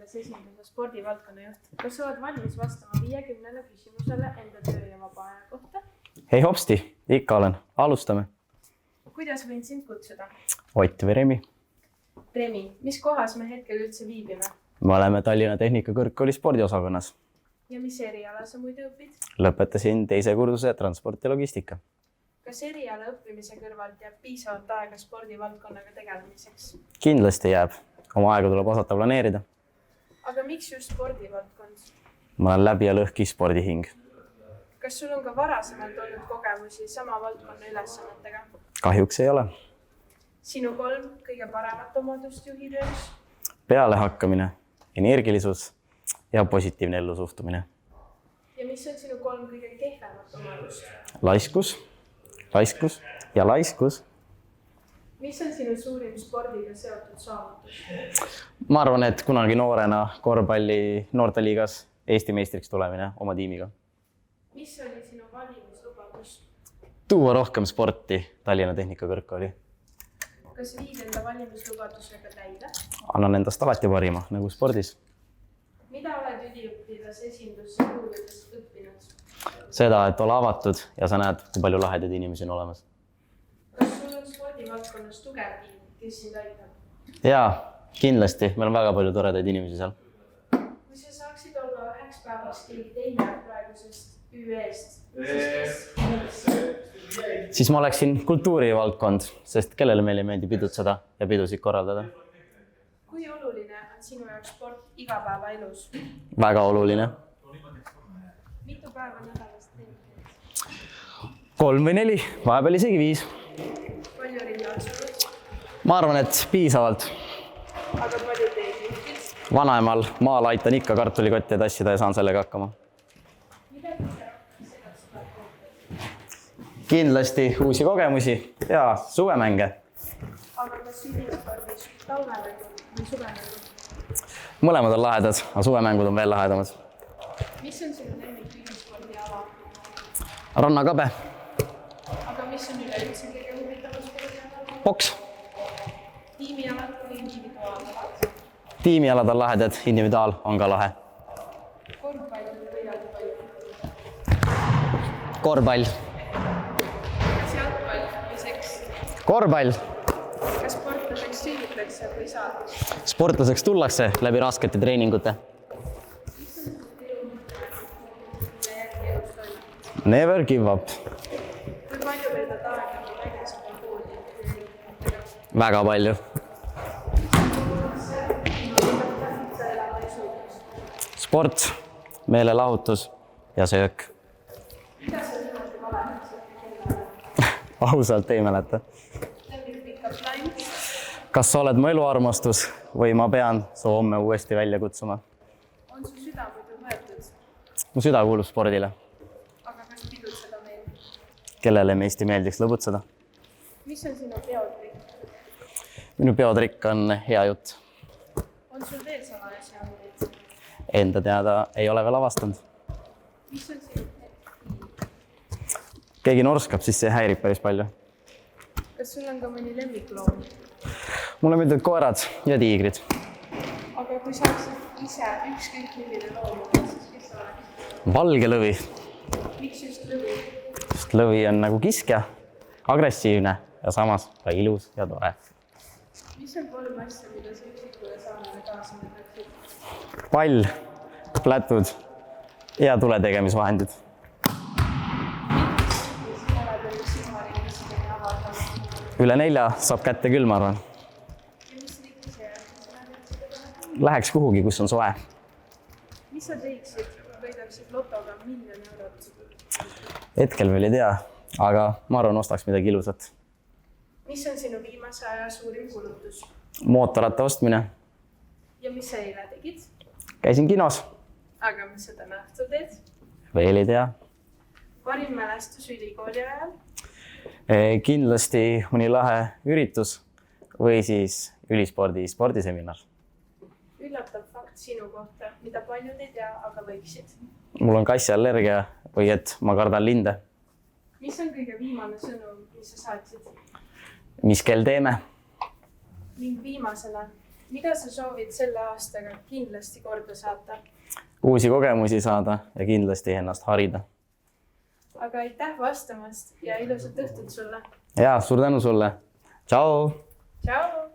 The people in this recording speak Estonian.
saates esimese spordivaldkonna juht. Kas sa oled valmis vastama 50 küsimusele enda töö ja vaba aja kohta? Hei hopsti, ikka olen. Alustame. Kuidas võin sind kutsuda? Ott või Remi. Remi, mis kohas me hetkel üldse viibime? Me oleme Tallinna Tehnikakõrgkooli spordiosakonnas. Ja mis eriala sa muidu õpid? Lõpetasin 2. kursuse transport ja logistika. Kas eriala õppimise kõrvalt jääb piisavalt aega spordivaldkonnaga tegelemiseks? Kindlasti jääb. Oma aega tuleb osata planeerida. Aga miks just spordivaldkond? Ma olen läbi ja lõhki spordihing. Kas sul on ka varasemalt olnud kogemusi sama valdkonna ülesannetega? Kahjuks ei ole. Sinu 3 kõige paremat omadust juhitöös? Pealehakkamine, energilisus ja positiivne ellusuhtumine. Ja mis on sinu 3 kõige kehvemat omadust? Laiskus ja laiskus. Mis on sinu suurim spordiga seotud saavutus? Ma arvan, et kunagi noorena korvpalli noorteliigas Eesti meistriks tulemine oma tiimiga. Mis oli sinu valimislubadus? Tuua rohkem sporti Tallinna Tehnikakõrgkooli. Kas viid enda valimislubadusega täide? Annan endast alati parima, nagu spordis. Mida oled üliõpilas esinduskuuludes õppinud? Seda, et ole avatud ja sa näed, kui palju lahedaid inimesi on olemas. Kas sul on spordivaldkonnas tugev tiim, kes sind aitab? Jaa, kindlasti. Meil on väga palju toredaid inimesi seal. Kui sa saaksid olla 1 päevas keegi teine praegusest ÜE-st, siis ma oleksin kultuurivaldkond, sest kellele meil ei meeldi pidutseda ja pidusid korraldada. Kui oluline on sinu jaoks sport igapäevaelus? Väga oluline. Mitu päeva nädalast teed? 3 või 4, vahepeal isegi 5. Palju rinnad sulud? Ma arvan, et piisavalt. Aga palju teed juhtid? Vanaemal maal aitan ikka kartulikotte tassida ja saan sellega hakkama. Mida sa seda? Kindlasti uusi kogemusi ja suvemänge. Aga kas ülispordis talvemängud või suvemängud? Mõlemad on lahedad, aga suvemängud on veel lahedamad. Mis on sinu lemmik ülispordi ala? Rannakabe. Aga mis on üleüldse kõige huvitavam spordi ala? Boks. Tiimialad või individuaalalad? Tiimialad on lahedad, individuaal on ka lahe. Korvpall või jalgpall? Korvpall. Kas jalgpall või seks? Korvpall. Kas sportlaseks sünnitakse või saad? Sportlaseks tullakse läbi raskete treeningute. Never give up. Kui palju veedad aega väljaspool kooli? Väga palju. Sport, meelelahutus ja söök. Mida sa niimoodi valemaks? Ausalt ei mäleta. Kas sa oled mu eluarmastus või ma pean su homme uuesti välja kutsuma? On su süda muidu võetud? Mu süda kuulub spordile. Aga kas pidutseda meeldib? Kellele meist ei meeldiks lõbutseda? Mis on sinu peotrikk? Minu peotrikk on hea jutt. On sul veel salajasi andmeid? Enda teada ei ole veel avastanud. Mis on sinu Keegi norskab, siis see häirib päris palju. Kas sul on ka mõni lemmikloom? Mulle meeldivad koerad ja tiigrid. Aga kui saaksid ise ükskõik milline loom olla, siis kes sa oleks? Valge lõvi. Miks just lõvi? Sest lõvi on nagu kiskja, agressiivne ja samas ka ilus ja tore. Mis on 3 asja, mida sa üksikule saamine kaasa mõtleksid? Pall, plätud ja tuletegemisvahendid. Üle 4 saab kätte küll, ma arvan. Ja mis riiki see jääb? Läheks kuhugi, kus on soe. Mis sa teeksid, võidaksid lotoga 1 000 000 eurot? Hetkel veel ei tea, aga ma arvan, ostaks midagi ilusat. Mis on sinu viimase aja suurim kulutus? Mootorratta ostmine. Ja mis sa eile tegid? Käisin kinos. Aga mis sa täna õhtul teed? Veel ei tea. Parim mälestus ülikooli ajal? Kindlasti mõni lahe üritus või siis ülispordi spordiseminar. Üllatav fakt sinu kohta, mida paljud ei tea, aga võiksid. Mul on kassiallergia või et ma kardan linde. Mis on kõige viimane sõnum, mis sa saatsid? Mis kell teeme? Ning viimasena, mida sa soovid selle aastaga kindlasti korda saata? Uusi kogemusi saada ja kindlasti ennast harida. Aga aitäh vastamast ja ilusat õhtut sulle. Ja, suur tänu sulle. Ciao! Ciao!